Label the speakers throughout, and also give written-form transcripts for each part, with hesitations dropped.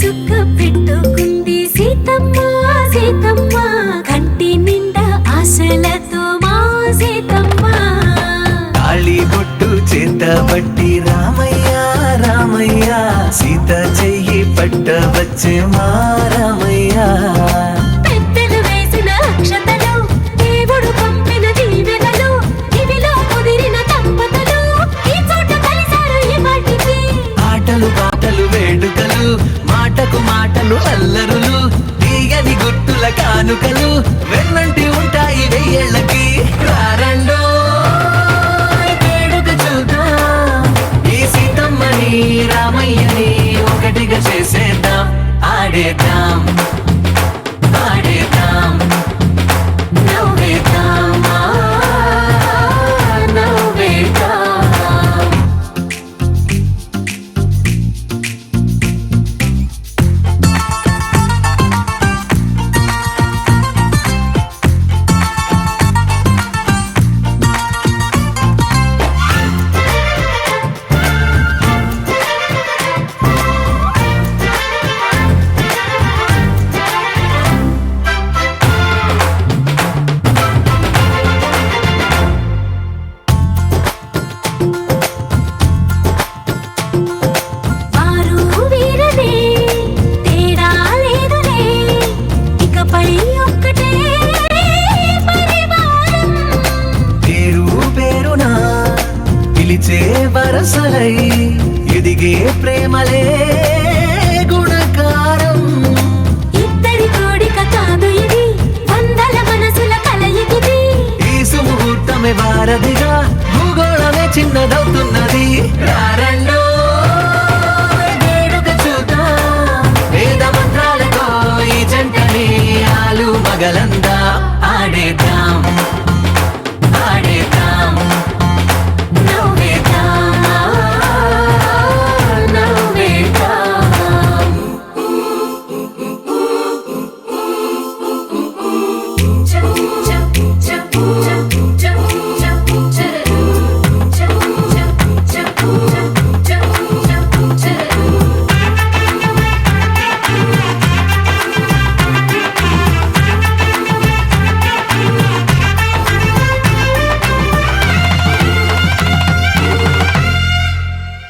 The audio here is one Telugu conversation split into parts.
Speaker 1: చుక్క పెట్టుకుంది సీతమ్మ సీతమ్మ కంటి నిండా ఆశలతో మా సీతమ్మ
Speaker 2: తాళి బొట్టు చేతబట్టి రామయ్య రామయ్య సీత చెయ్యి పట్టవచ్చే మా రామయ్య
Speaker 1: పెద్దలు వేసిన అక్షతలు దేవుడు పంపిన దీవెనలు ఇవిలో కుదిరిన దంపతులు ఈ చోట కలిసారు ఈ మాటికి
Speaker 2: ఆటలు పాటలు వేడుకలు మాటకు మాటలు అల్లరులు తీయని గుట్టుల కానుకలు వెన్నంటి ఉంటాయి వెయ్యేళ్ళకి రారండో వేడుక చూద్దాం ఈ సీతమ్మని రామయ్యని ఒకటిగా చేసేద్దాం ఆడేద్దాం ఆడేద్దాం నవ్వేద్దాం నవ్వేద్దాం
Speaker 1: వారు వీరనే తేడా లేదులే ఇకపై ఒక్కటే పరివారం
Speaker 2: పేరు పేరునా పిలిచే వరసలై ఎదిగే ప్రేమలే గుణకారం
Speaker 1: ఇద్దరి కోడిక కాదు ఇది వందల మనసుల కలయికిది
Speaker 2: ఈ సుముహూర్తమే వారధిగా భూగోళమే చిన్నదవుతున్నది రారండో వేడుక చూద్దాం వేద మంత్రాలతో ఈ జంటని ఆలు మగలందా ఆడేద్దాం ఆడేద్దాం నవ్వేద్దాం నవ్వేద్దాం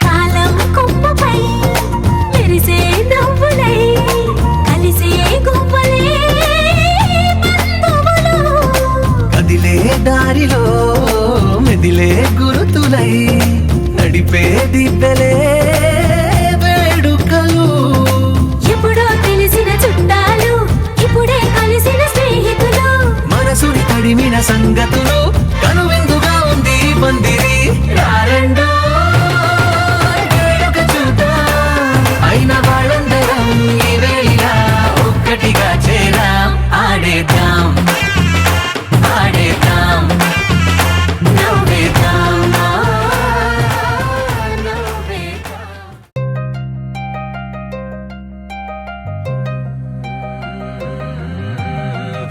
Speaker 1: కాలం కొమ్మపై మెరిసే నవ్వులై కలిసే గువ్వలే బంధువులు
Speaker 2: కదిలే దారిలో మెదిలే గురుతులై నడిపే దిబ్బెలే వేడుకలు
Speaker 1: ఎప్పుడో తెలిసిన చుట్టాలు ఇప్పుడే కలిసిన స్నేహితులు
Speaker 2: మనసుని తడిమిన సంగతులు కనువిందుగా ఉంది ఈ పందిరి రారండో వేడుక చూద్దాం అయిన వాళ్ళందరం ఈ వేళ ఒక్కటిగా చేరాం ఆడేద్దాం ఆడేద్దాం నవ్వేద్దాం నవ్వేద్దాం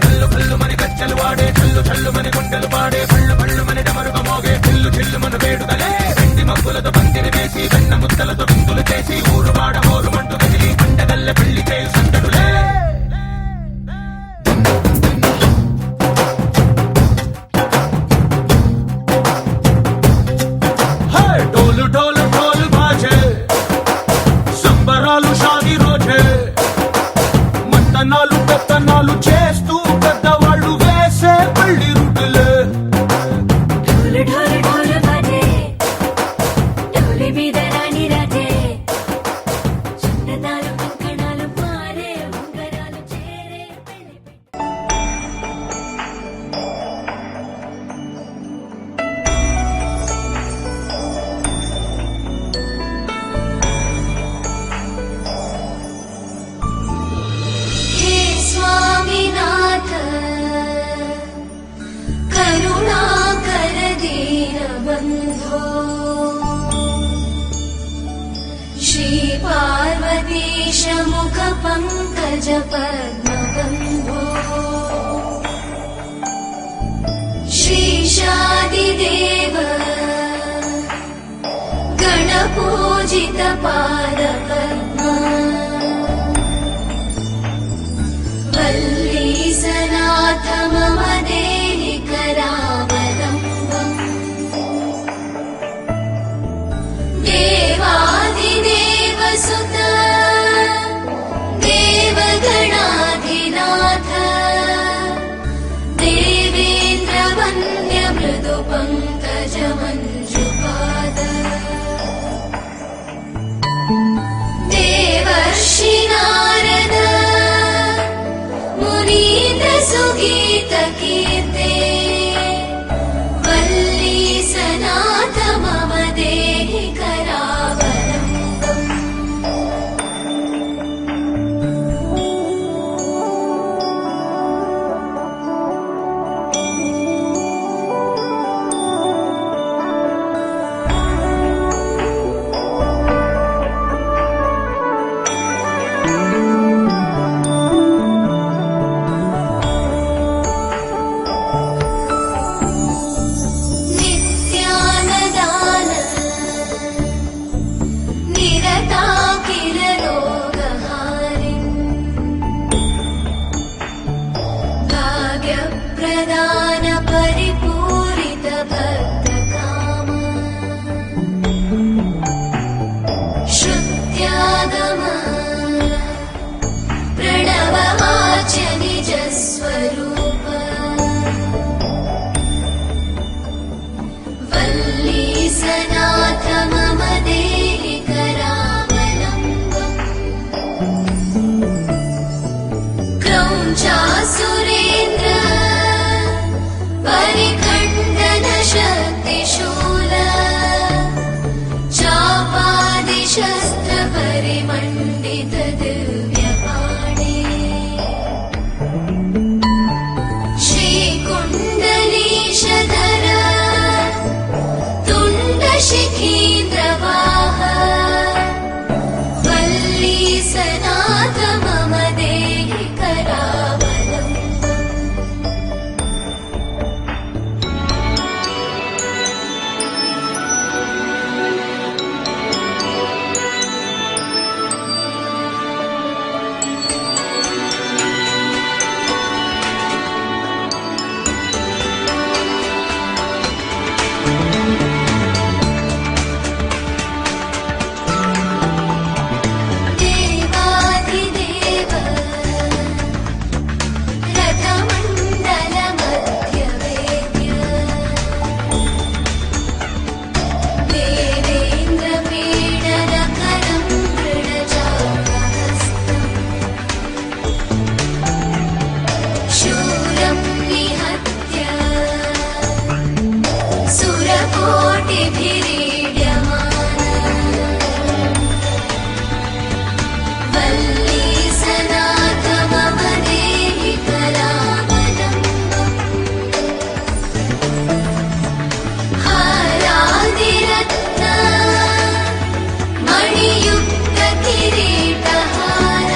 Speaker 3: కల్లు కల్లు మని గజ్జలు వాడే కల్లు చల్లు మని గుండెలు పాడే పళ్ళు పళ్ళు మని డమరుక మోగే చిల్లు చిల్లు మన వేడుదలే వెండి మబ్బులతో పందిరి వేసి వెన్న ముద్దలతో విందులు చేసి ఊరు వాడ హోరు మంటు కదిలి పండగల్ల పెళ్లి చేయి సందడులే ఢోలు ఢోలు ఢోలు బాజే సంబరాలు షాది రోజే మట్టనాలు పెత్తనాలు చేస్తూ పెద్దవాళ్ళు వేసే పళ్ళి రుటులే
Speaker 1: ఢోలు ఢోలు ఢోలు బాజే ఢోలి మీద రాణి రాజే చందనాలు కంకణాలు మారే ఉంగరాలు చేరే పెళ్లి हे स्वामीनाथ करुणाकर दीनबन्धो श्री पार्वतीश मुख पंकज पद्मबन्धो श्रीशादिदेव गणपूजित पादपद्मा क्रौञ्चासुरेन्द्र परिखण्डन शक्तिशूल चापादिशस्त्र परिमण्डित दिव्यपाणे श्रीकुण्डलीशधर तुण्डशिखीन्द्रवाह वल्ली सनाथ मम देहि करावलम्बम्। देवाधिदेव रथमण्डलमध्यवेद्य देवेन्द्रपीडनकरं मृडचापहस्तम् शूरं निहत्य सुरकोटिभिरीड्यमानम् वल्ली सनाथ मम देहि करावलम्बम्। हारादिरत्न मणियुक्त किरीटहार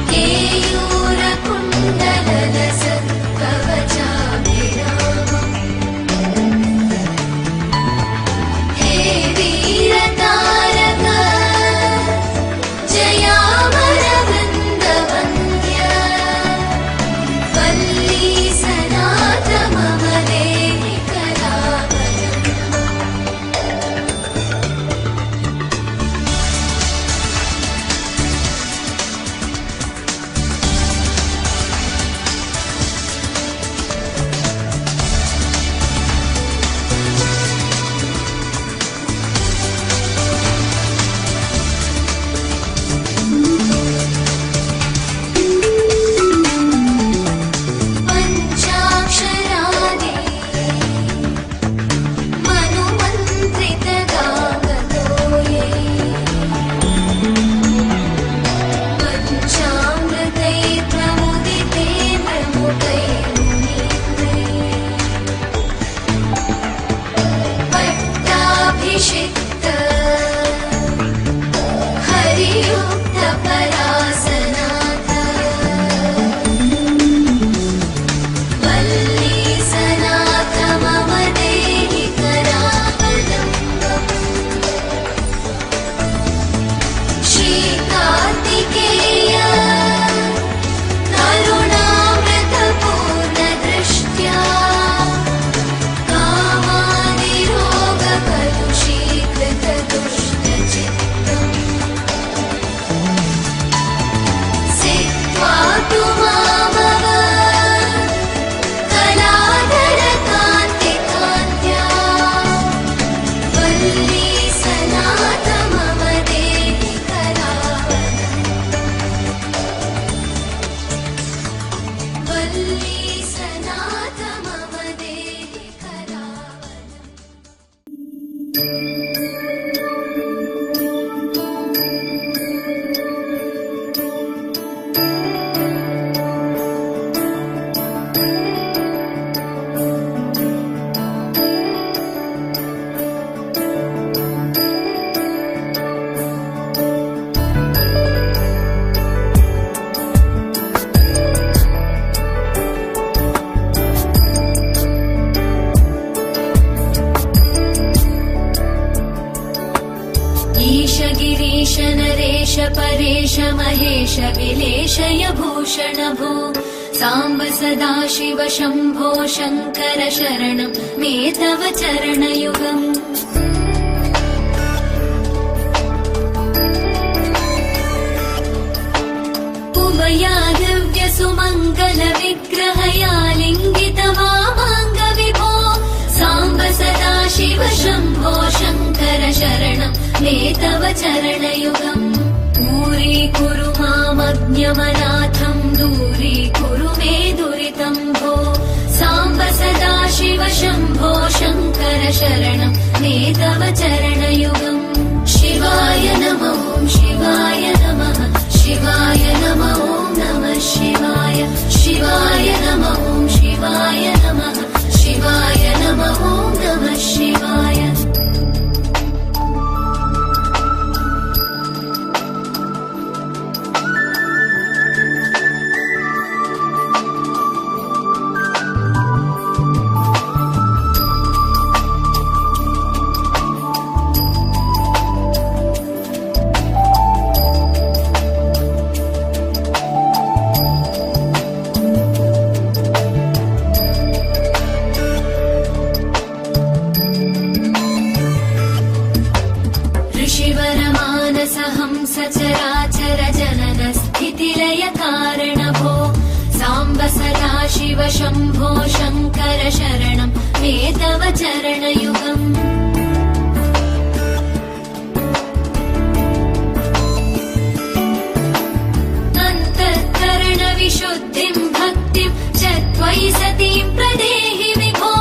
Speaker 1: केयूरकुण्डललसत्कवचाभिरामम्। हे वीरतारक जयामरवृन्दवन्द्य वल्ली सनाथ मम देहि करावलम्बम्। पञ्चाक्षरादि मनुमन्त्रितगावतो ये पञ्चामृतैर्प्रमुदैर्मुनीन्द्रैः पट्टाभिषिक्त हरियुक्त परासनाथ वल्ली सनाथ मम देहि करावलम्बम्। श्रीकार्तिकेय करुणामृतपूर्णदृष्ट्या कामादिरोगकलुषीकृतदुष्टचित्तम् सिक्त्वा तु मामव कलाधरकान्तिकान्त्या वल्ली सनाथ मम देहि करावलम्बम्। वल्ली सनाथ मम देहि करावलम्बम्। ईश गिरीश नरेश परेश महेश विलेशय भूषण भो साम्ब सदाशिव शम्भो शङ्कर शरणं मे तव चरणयुगम्। उमया दिव्यसुमङ्गल विग्रहया लिङ्गितवामाङ्ग विभो साम्ब सदाशिव शम्भो शङ्कर शरणं मे तव चरणयुगम्। दूरीकुरु मामज्ञमनाथं दूरीकुरु मे दुरितं भो साम्ब सदा शिव शम्भो शङ्कर शरणं मे तव चरणयुगम् शिवाय नमो शिवाय नमः शिवाय नमो नमः शिवाय शिवाय नमो शिवाय नमः शिवाय नमो नमः शिवाय सचराचर जनन स्थितिलय कारण भो साम्ब सदा शिव शम्भो शङ्कर शरणं मे तव चरणयुगम् अन्तःकरण विशुद्धिं भक्तिं च त्वयि सतीं प्रदेहि विभो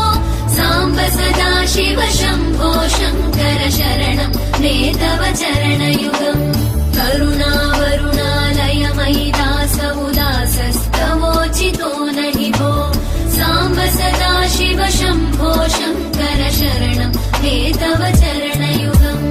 Speaker 1: साम्ब सदा शिव शम्भो शङ्कर शरणं मे तव चरणयुगम् करुणावरुणालय मयि दास उदासस्तवोचितो नहि भो साम्ब सदा शिव शम्भो शङ्कर शरणं मे तव चरणयुगम्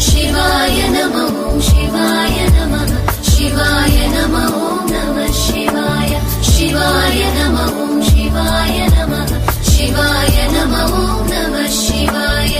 Speaker 1: शिवाय नमो शिवाय नमः शिवाय नमो नमः शिवाय शिवाय नमो शिवाय नमः शिवाय नमो नमः शिवाय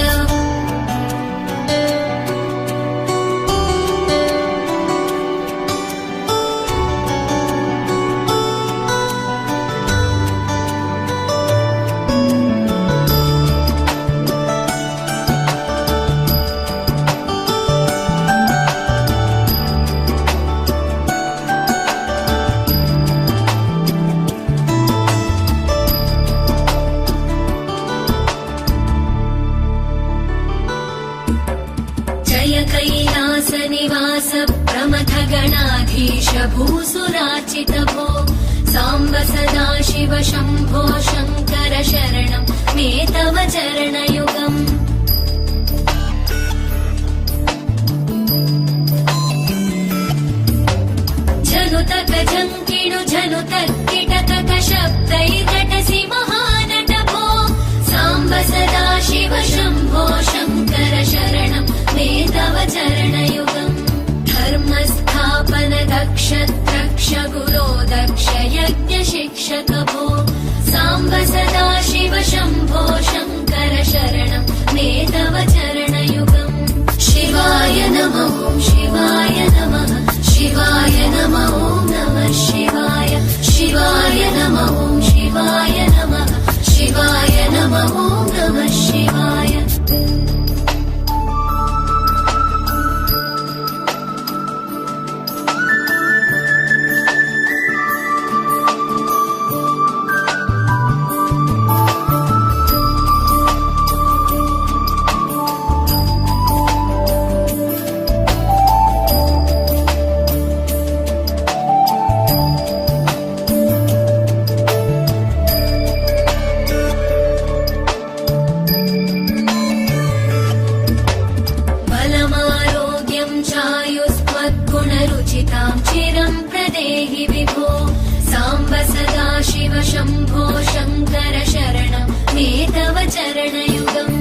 Speaker 1: कैलासनिवास प्रमथ गणाधीश भूसुराचित भो साम्ब सदा शिव शम्भो शङ्कर शरणं मे तव चरणयुगम् झनुतक झङ्किणु झनुतक्किटकक शब्दैकटसि महानट भो साम्ब सदा शिव शम्भो शङ्कर शरणं मे तव चरणयुगम् धर्मस्थापन दक्ष द्रक्ष गुरो दक्ष यज्ञ शिक्षक भो साम्ब सदा शिव शम्भो शङ्कर शरणं मे तव चरणयुगम् शिवाय नमो शिवाय नमः शिवाय नमो नमः शिवाय शिवाय नमो शिवाय नमः शिवाय नमो नमः शिवाय गुणरुचितां चिरं प्रदेहि विभो साम्ब सदा शिव शम्भो शङ्कर शरणं मे तव चरणयुगम्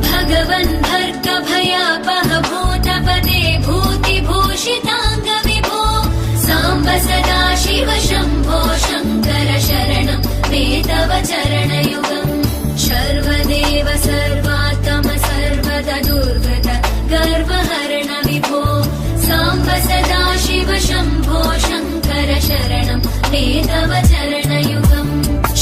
Speaker 1: भगवन् भर्ग भयापह भूतपदे भूतिभूषिताङ्ग विभो साम्ब सदा शिव शम्भो शङ्कर शरणं मे तव चरणयुगम् सर्वदेव सर्वात्म सर्वद दुर्गत गर्वहरण विभो साम्ब सदा शिव शम्भो शङ्कर शरणं मे तव चरणयुगम्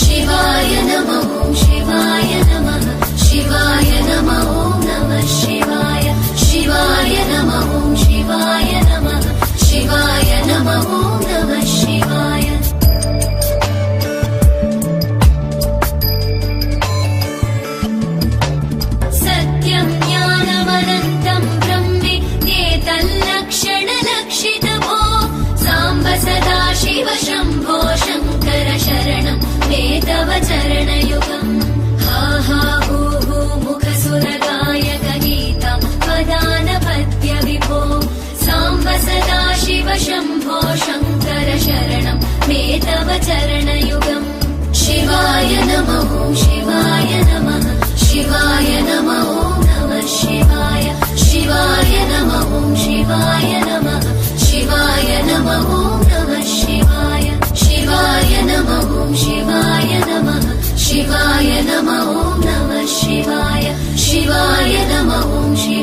Speaker 1: शिवाय नमो शिवाय नमः शिवाय नमो नमः शिवाय शिवाय नमो शिवाय नमः शिवाय नमो नमः शिवाय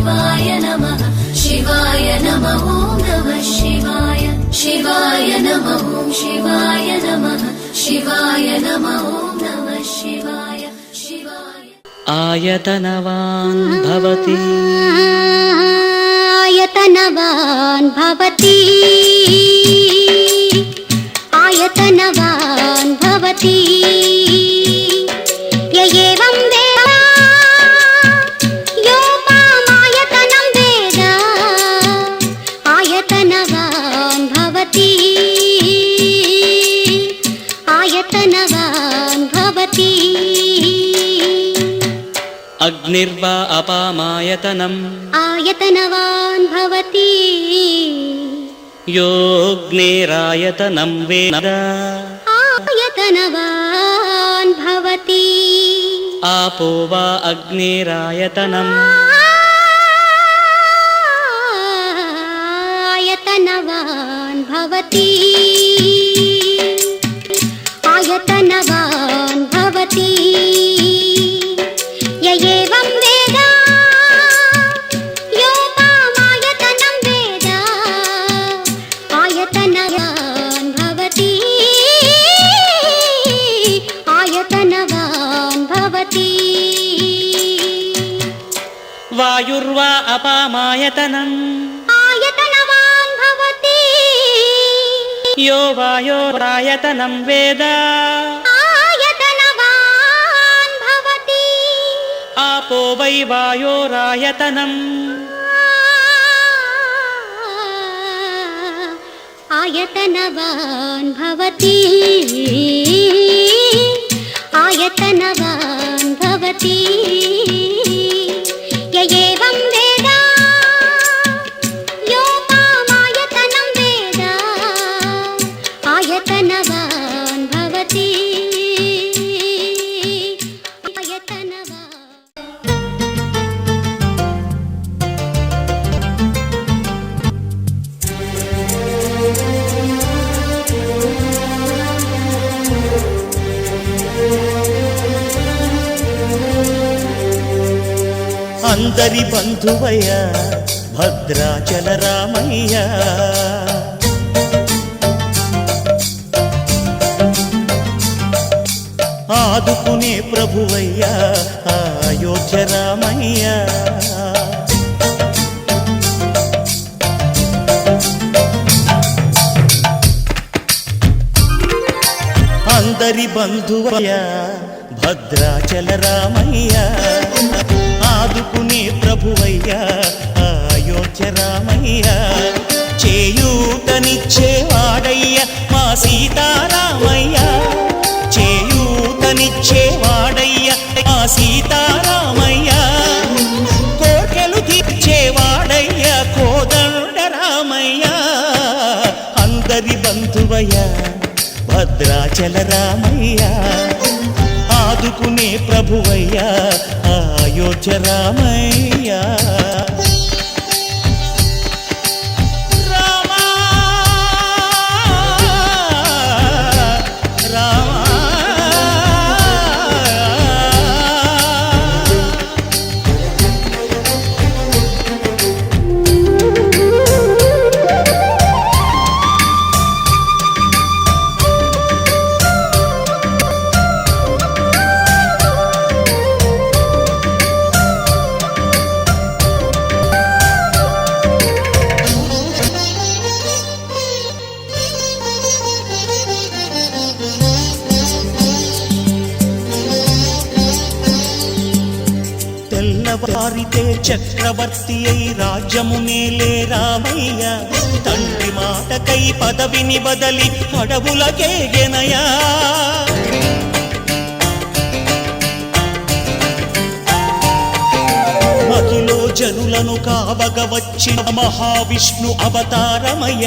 Speaker 1: शिवाय नमः शिवाय नमः ॐ नमः शिवाय शिवाय नमः ॐ शिवाय नमः शिवाय नमः ॐ नमः शिवाय शिवाय
Speaker 2: आयतनवान् भवति
Speaker 4: आयतनवान् भवति आयतनवान् भवति य एवं वेद योपामायतनं वेद आयतनवान् भवति आयतनवान् भवति
Speaker 2: अग्निर्वा अपामायतनम्
Speaker 4: आयतनवान् भवति
Speaker 2: योऽग्निरायतनं वेद
Speaker 4: आयतनवान् भवति
Speaker 2: आपो वा अग्निरायतनम्
Speaker 4: आयतनवान् भवति आयतनवान् भवति य एवं वेद योपामायतनं वेद आयतनवान् भवति आयतनवान् भवति
Speaker 2: वायुर्वा अपामायतनम्
Speaker 4: आयतनवान् भवति
Speaker 2: यो वायोरायतनं वेद
Speaker 4: आयतनवान् भवति
Speaker 2: आपो वै वायोरायतनम्
Speaker 4: आयतनवान् भवति आयतनवान् भवति य एवं वेद योपामायतनं वेद आयतनवान् भवति आयतनवान्
Speaker 5: అందరి బంధువయ్య భద్రాచల రామయ్య ఆదుకునే ప్రభువయ్య అయోధ్య రామయ్య అందరి బంధువయ్య భద్రాచల రామయ్య ఆదుకునే ప్రభువయ్య అయోధ్య రామయ్య చేయూతనిచ్చేవాడయ్య మా సీతారామయ్య చేయూతనిచ్చేవాడయ్య మా సీతారామయ్య కోర్కెలు తీర్చేవాడయ్య కోదండ రామయ్య అందరి బంధువయ్య భద్రాచల రామయ్య ఆదుకునే ప్రభువయ్య అయోధ్య రామయ్య రామా రామా తెల్లవారితే చక్రవర్తి అయి రాజ్యము నేలే రామయ్య తండ్రి మాటకై పదవిని బదలి అడవులకేగెనయా మహిలో జనులను కావగ వచ్చిన మహావిష్ణు అవతారమయ్య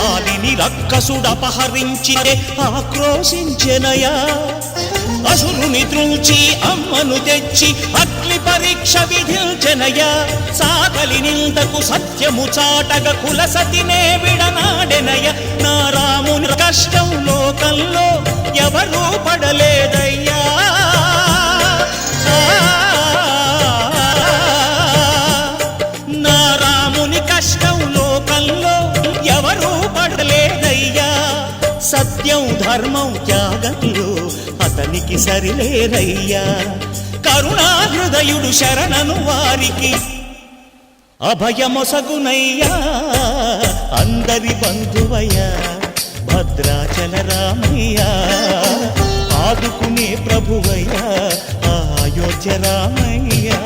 Speaker 5: ఆలిని రక్కసుడపహరించి ఆక్రోశించెనయా అసురుని త్రుంచి అమ్మను తెచ్చి అగ్ని పరీక్ష విధించెనయ సాగలి నిందకు సత్యము చాటగ కుల సతినే విడనాడెనయ నా రాముని కష్టం లోకంలో ఎవరూ పడలేదయ్యా ధర్మం త్యాగంలో అతనికి సరిలేరయ్యా. కరుణా హృదయుడు శరణను వారికి అభయమొసగునయ్యా. అందరి బంధువయ్యా భద్రాచల రామయ్యా, ఆదుకునే ప్రభువయ్యా అయోధ్య రామయ్యా.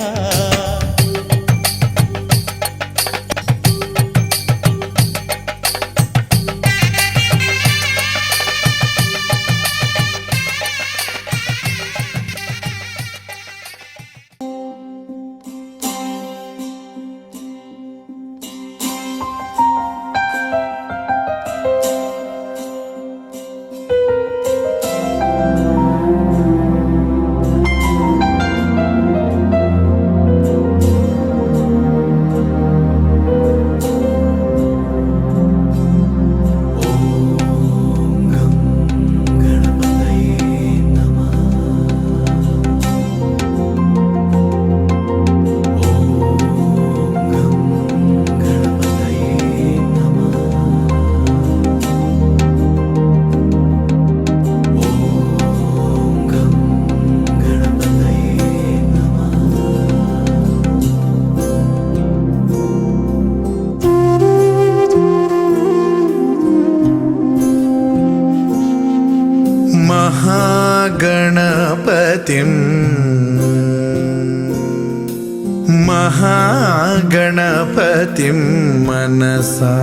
Speaker 6: महागणपतिं मनसा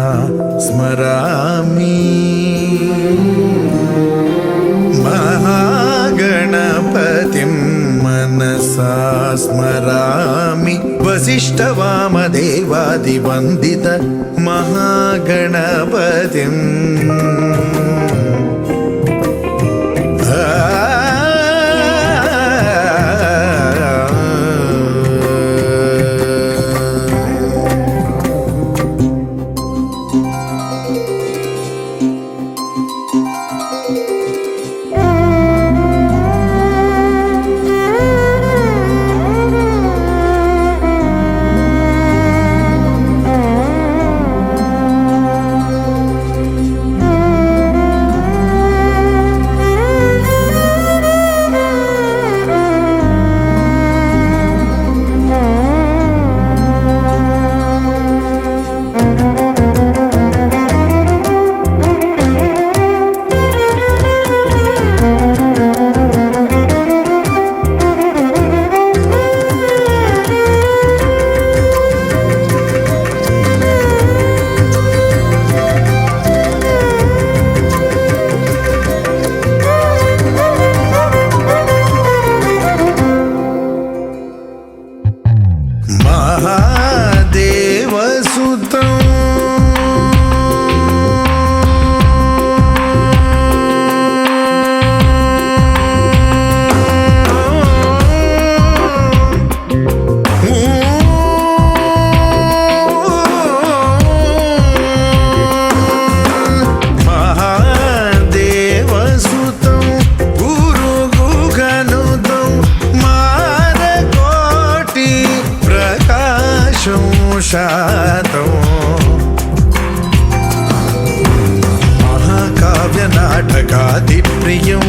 Speaker 6: स्मरामि. महागणपतिं मनसा स्मरामि. वसिष्ठवामदेवादिवन्दित महागणपतिम्. महाकाव्यनाटकादिप्रियं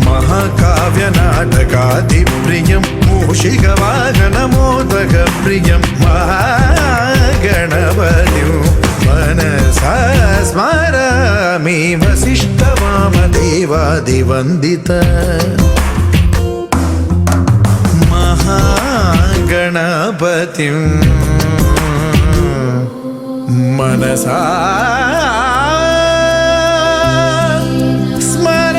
Speaker 6: महाकाव्यनाटकादिप्रियं मूषिकवाहनमोदकप्रियं महागणपतिं मनसा स्मरामि. वसिष्ठवामदेवादिवन्दित महागणपतिं मनसा स्मरामि.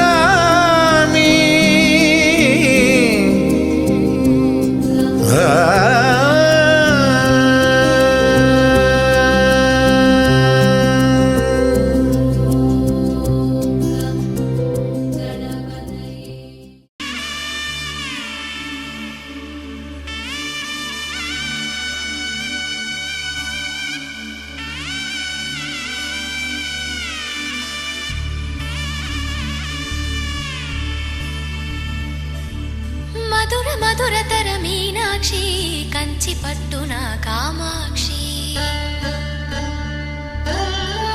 Speaker 1: మధుర మధురతర మీనాక్షి కంచి పట్టున కామాక్షి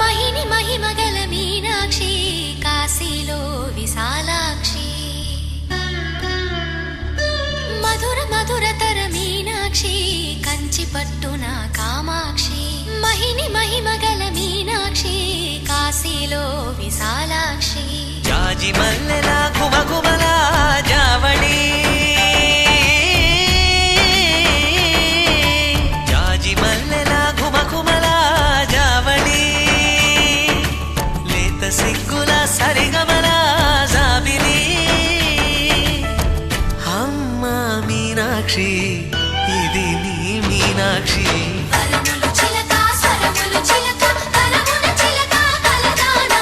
Speaker 1: మహిని మహిమగల మీనాక్షి కాశీలో విశాలాక్షి మధుర మధురతర మీనాక్షి కంచి పట్టున కామాక్షి మహిని మహిమగల మీనాక్షి కాశీలో విశాలాక్షి
Speaker 7: జాజి మల్లెల కుమకుమల జావళి జాజి మల్లెల కుమకుమల జావళి లేత సిగ్గుల సరిగమల జాబిలి అమ్మ మీనాక్షి ఇది నీ మీనాక్షి
Speaker 1: వరములు చిలక స్వరములు చిలక కరమున చిలక కలదానా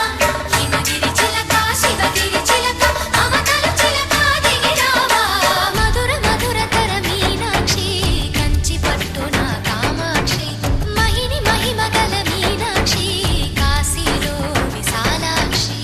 Speaker 1: హిమగిరి చిలక శివగిరి చిలక మమతలు చిలక దిగిరావా మధుర మధురతర మీనాక్షి కంచి పట్టున కామాక్షి మహిని మహిమగల మీనాక్షి కాశీలో విశాలాక్షి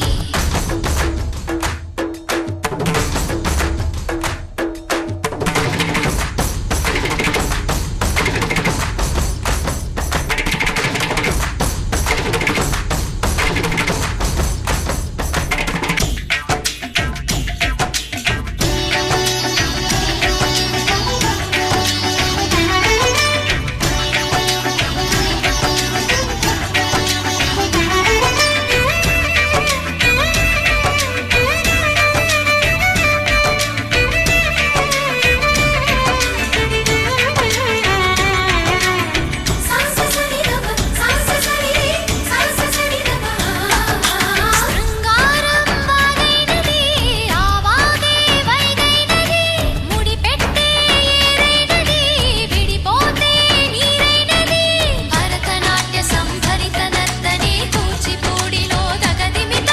Speaker 1: శృంగారం వాగైనది ఆవాగే వైగైనది ముడిపెట్టే ఏరైనది విడిపోతే నీరైనది భరతనాట్య సంభరిత నర్తనే కూచిపూడిలో దగదిమిత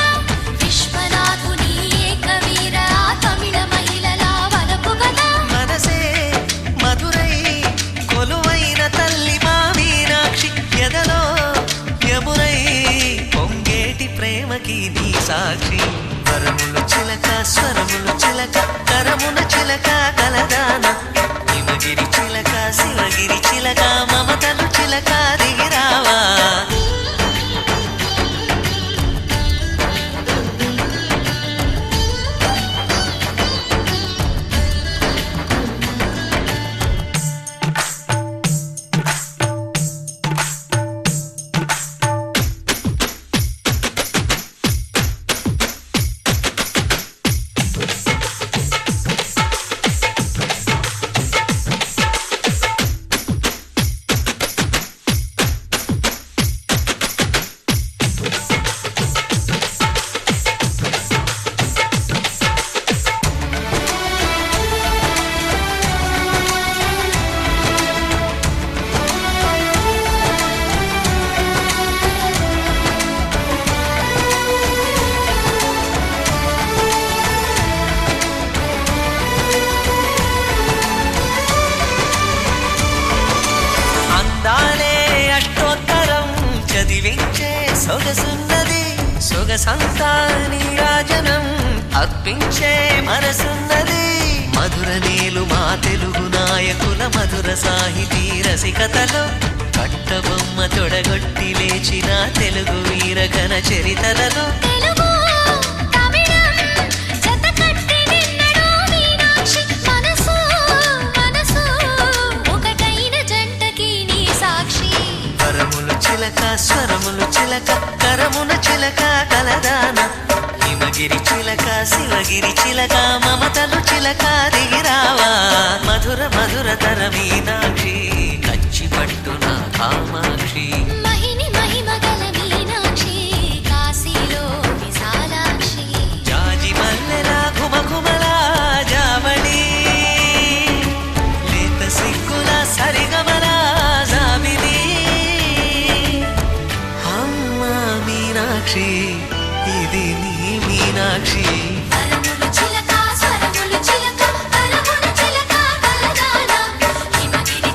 Speaker 1: విశ్వనాథుని ఏకవీర తమిళ మహిళల వలపు కదా
Speaker 7: మనసే మధురై కొలువైన తల్లి మా మీనాక్షి ఎదలో యమునై పొంగేటి ప్రేమకి నీ సాక్షి వరములు చిలక స్వరములు చిలక కరమున చిలక కలదాన హిమగిరి చిలక శివగిరి చిలక మమతలు చిలక దిగిరావా అందాలే అష్టోత్తరం చదివించే సొగసున్నది సొగసంతా నీరాజనం అర్పించే మనసున్నది మధుర నేలు మా తెలుగు నాయకుల మధుర సాహితీ రసికతలో కట్టబొమ్మ తొడగొట్టి లేచిన తెలుగు వీరగణ చరితలలో
Speaker 1: తెలుగు తమిళం జతకట్టి నిన్నడో మీనాక్షి మనసు మనసు ఒకటైన జంటకి నీ సాక్షి
Speaker 7: వరములు చిలక స్వరములు చిలక కరమున చిలక కలదాన హిమగిరి చిలక శివగిరి చిలక మమతలు చిలక దిగిరావా మధుర మధురతర మీనాక్షి కంచి పట్టున కామాక్షి
Speaker 1: మహిని మహిమగల మీనాక్షి కాశీలో విశాలాక్షి
Speaker 7: జాజి మల్లెల ఘుమఘుమల జావళి లేత సిగ్గుల సరిగమల జాబిలి అమ్మ మీనాక్షి ఇది నీ మీనాక్షి
Speaker 1: వరములు చిలక స్వరములు చిలక కరమున చిలక కలదాన హిమగిరి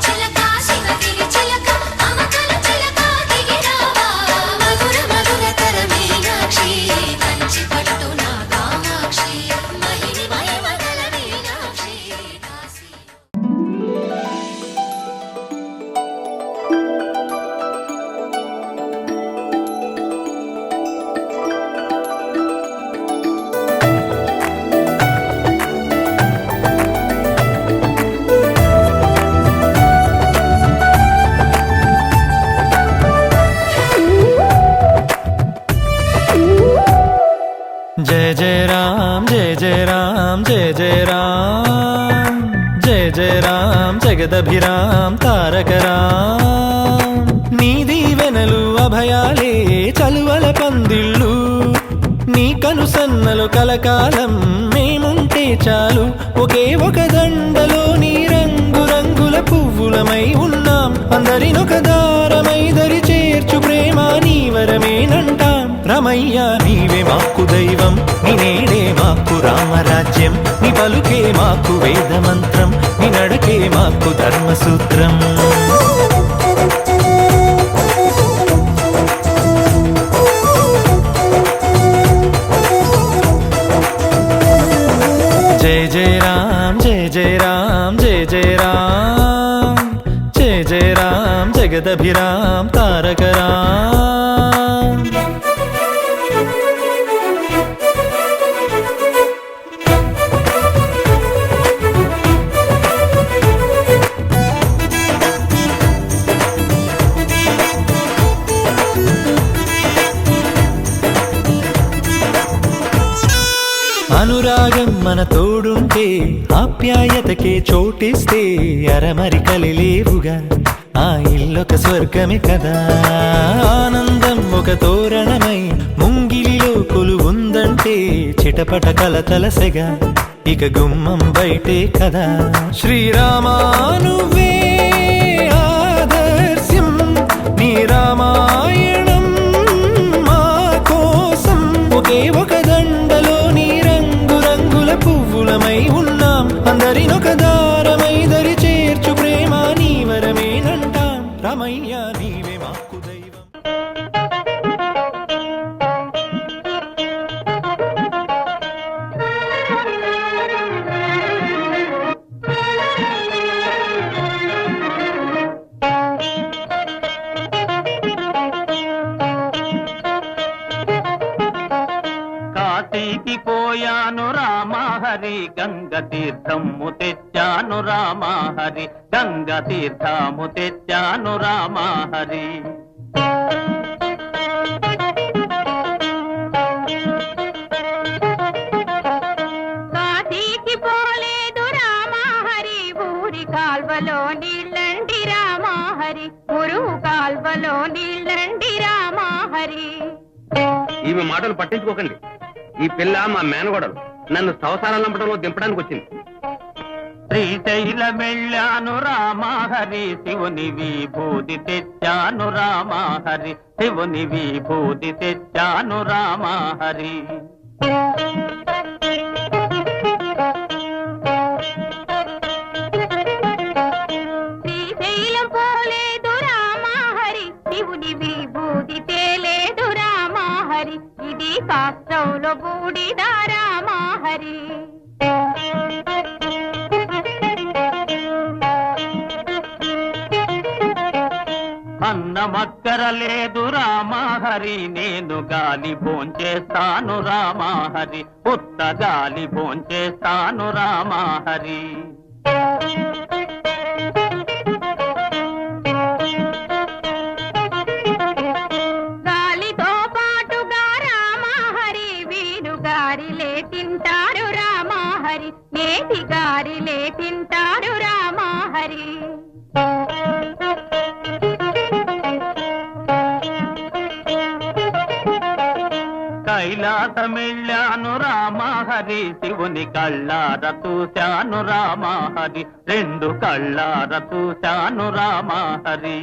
Speaker 8: జయ రామ్ జయ జయ రామ్ జగదభిరామ్ తారక రామ్ నీ దీవెనలు అభయాలే చలువల పందిళ్ళు నీ కనుసన్నలు కలకాలం మేముంటే చాలు ఒకే ఒక దండలో నీ రంగు రంగుల పువ్వులమై ఉన్నాం అందరినొక దారమై దరి చేర్చు ప్రేమ నీ వరమేనంటాం రమయ్య నీవే మాకు దైవం నీ నేడే మాకు రామరాజ్యం నీ పలుకే మాకు వేద మంత్రం నీ నడకే మాకు ధర్మసూత్రం జయ జయ రామ్ జయ జయ రామ్ జయ జయ రామ్ జయ జయ రామ్ జగదభిరామ్ తారక రామ్ అనురాగం మన తోడుంటే ఆప్యాయతకే చోటిస్తే అరమరికలి లేవుగా ఆ ఇల్లొక స్వర్గమే కదా ఆనందం ఒక తోరణమై ముంగిలిలో కొలువుందంటే చిటపట కలతలసెగా ఇక గుమ్మం బయటే కదా శ్రీరామా నువ్వే ఆదర్శం నీ రామాయణం మా కోసం ఒకే ఒక దండలో నీ రంగు రంగుల పువ్వులమై ఉన్నాం అందరినొక దారమై దరి చేర్చు ప్రేమ నీ వరమేనంటాం రమయ్య నీవే మాకు దైవం
Speaker 9: కాశీకి పోయాను రామహరి గంగ తీర్థము తెచ్చాను రామహరి గంగ తీర్థము తెచ్చాను రామహరి
Speaker 4: కాశీకి పోలేదు రామహరి ఊరి కాల్వలో నీళ్ళండి రామహరి మురుగు కాల్వలో నీళ్ళండి రామహరి
Speaker 3: ఈమె మాటలు పట్టించుకోకండి ఈ పిల్ల మా మేనగోడలు నన్ను సంసారాలు నంపడంలో దింపడానికి వచ్చింది
Speaker 9: శ్రీశైలం వెళ్ళాను రామహరి శివుని విభూతి తెచ్చాను రామహరి శివుని విభూతి తెచ్చాను రామహరి
Speaker 4: శ్రీశైలం పోలేదు రామహరి శివుని విభూతి తేలేదు రామహరి ఇది కాష్టంలో బూడిద రామహరి
Speaker 9: అన్నమక్కర లేదు రామహరి నేను గాలి భోంచేస్తాను రామహరి ఉత్త గాలి భోంచేస్తాను రామహరి
Speaker 4: గాలితో పాటుగా రామహరి వీరు గారిలే తింటారు రామహరి నేతి గారిలే తింటారు రామహరి
Speaker 9: కైలాసమెళ్ళాను రామహరి శివుని కళ్ళార చూశాను రామహరి రెండు కళ్ళార చూశాను రామహరి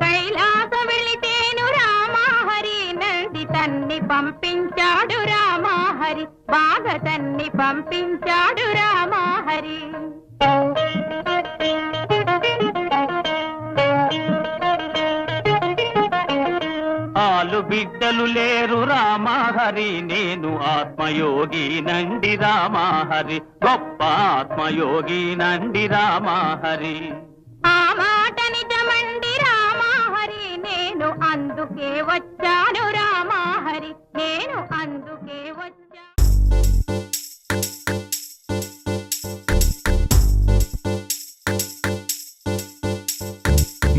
Speaker 4: కైలాస వెళితేను రామహరి నంది తన్ని పంపించాడు రామహరి బాగా తన్ని పంపించాడు రామహరి
Speaker 9: ఆలు బిడ్డలు లేరు రామహరి నేను ఆత్మయోగి నండి రామహరి గొప్ప ఆత్మయోగి నండి రామహరి
Speaker 4: ఆ మాట నిజమండి రామహరి నేను అందుకే వచ్చాను రామహరి నేను అందుకే వచ్చాను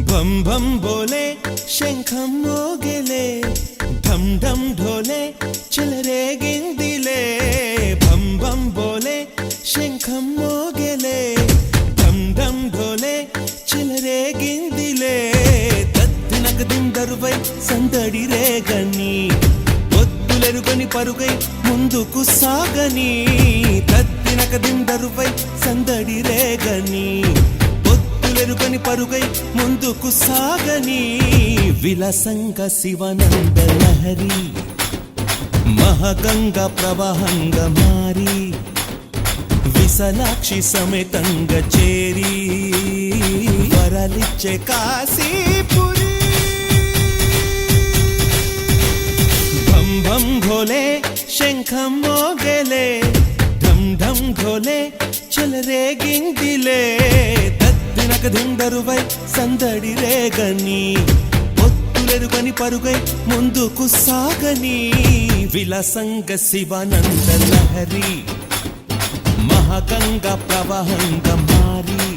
Speaker 5: బం బం బోలే
Speaker 10: శంఖం మోగెలే ఢం ఢం ఢోలే చెలరేగిందిలే భం భం బోలే శంఖం మోగెలే ఢం ఢం ఢోలే చెలరేగిందిలే తద్దినక దిందరువై సందడి రేగని ఒత్తులెరుగని పరుగై ముందుకు సాగని తద్దినక దిందరువై సందడి రేగని ఒత్తులెరుగని పరుగై ముందుకు సాగని విలసంగ శివనంద లహరి మహగంగ ప్రవాహంగా మారి విశాలాక్షి సమేతంగా చేరి వరలిచ్చే కాశీపురి భం భం భోలే శంఖం మోగెలే ఢం ఢం ఢోలే చెలరేగిందిలే తద్దినక దిందరువై సందడి రేగని ఒత్తులెరుగని పరుగై ముందుకు సాగని విలసంగ శివానంద లహరి మహగంగ ప్రవాహంగా మారి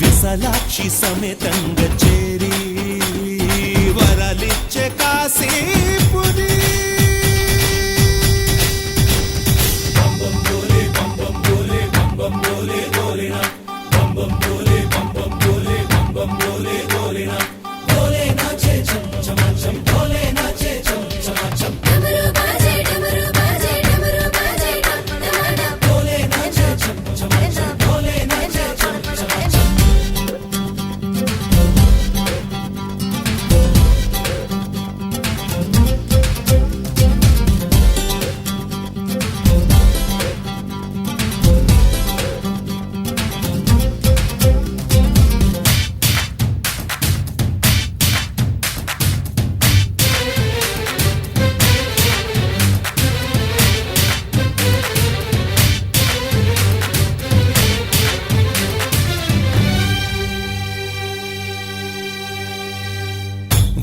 Speaker 10: విశాలాక్షి సమేతంగా చేరి వరలిచ్చే కాశీపురి
Speaker 1: डमरू बाजे डमरू बाजे डमरू बाजे डम डम डम भोले नाचे छम छम छम भोले नाचे छम छम छम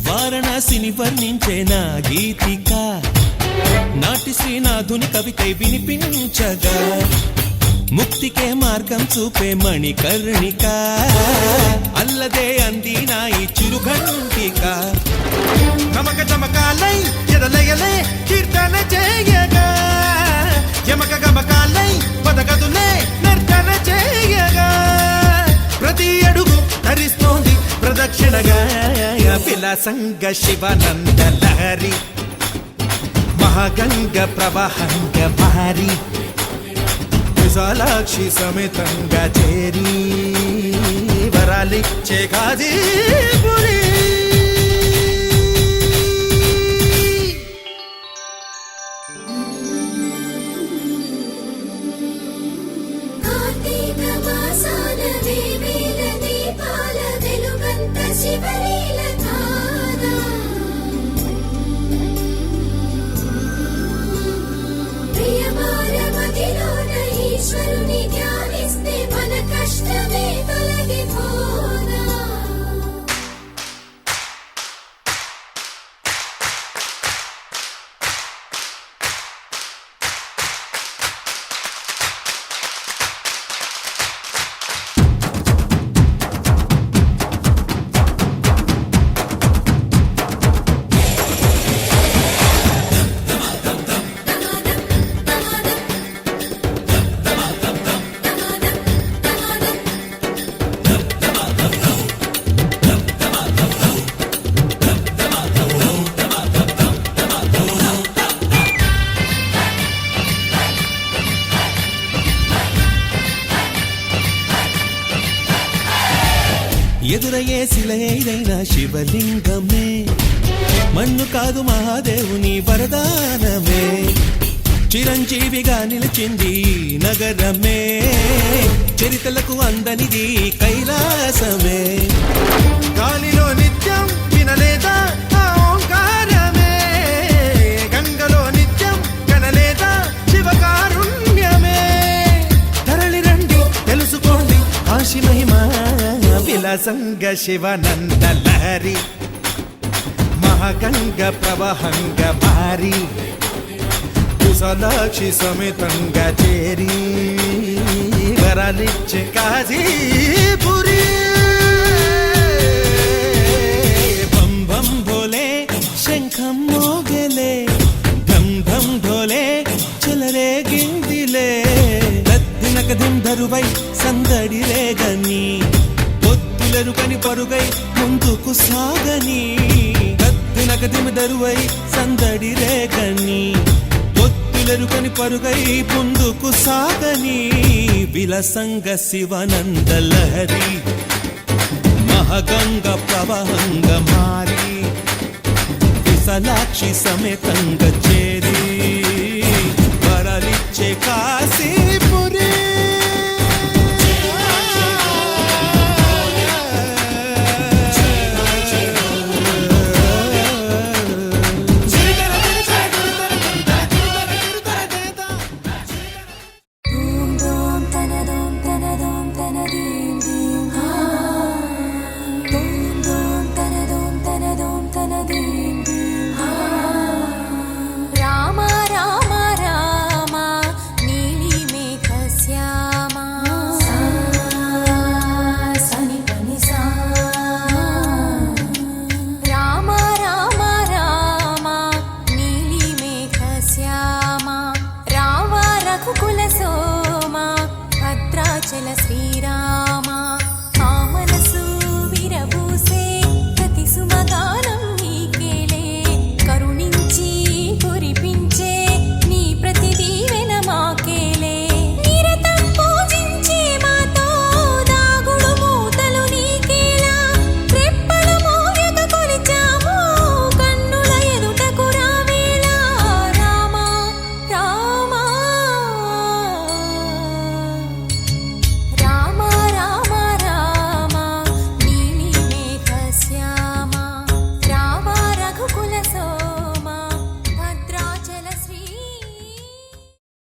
Speaker 10: వారణాసిని వర్ణించే నా గీతిక నాటి శ్రీనాథుని కవికై వినిపించగా ముక్తికే మార్గం చూపే మణికర్ణిక అల్లదే అంది నా ఈ చిరుఘంటిక
Speaker 6: నమక చమకాలై ఎదలయలే కీర్తన చేయగా యమక గమకాలై పదగదులే నర్తన చేయగా ప్రతి అడుగు ధరిస్తోంది ప్రదక్షిణగా విలాసంగ శివానంద లహరి మహాగంగ ప్రవాహంగ భారీ విశాలాక్షి సమేతంగా చేరి వరాలిచ్చే కాశీపురి
Speaker 1: కార్తీక మాసాన దేవేల దీపాల వెలుగంత శివలీల తారా ప్రియమార మదిలోన ఈశ్వరుని ధ్యానిస్తే మన కష్టమే తొలగిపోదా
Speaker 10: ఎదురయ్యే శిలైన శివలింగమే మన్ను కాదు మహాదేవుని వరదానమే చిరంజీవిగా నిలిచింది నగరమే చరితలకు అందనిది కైలాసమే
Speaker 6: గాలిలో నిత్యం వినలేదా ఆ ఓంకారమే గంగలో నిత్యం కనలేదా శివకారుణ్యమే తరలి రండి తెలుసుకోండి ఆశి మహిమ విలాసంగ శివానంద లహరి మహాగంగ ప్రవాహంగ భారీ విశాలాక్షి సమేతంగా చేరి వరాలిచ్చే కాశీపురి భం
Speaker 10: దినకదిందరువై సందడి రేగని పొత్తులెరుకని పరుగై ముందుకు సాగని దినకదిమదరువై సందడి రేగని పొత్తులెరుకని పరుగై ముందుకు సాగని విలసంగ శివనంద లహరి మహగంగ ప్రవహంగ మారి విశాలాక్షి సమేతంగ చే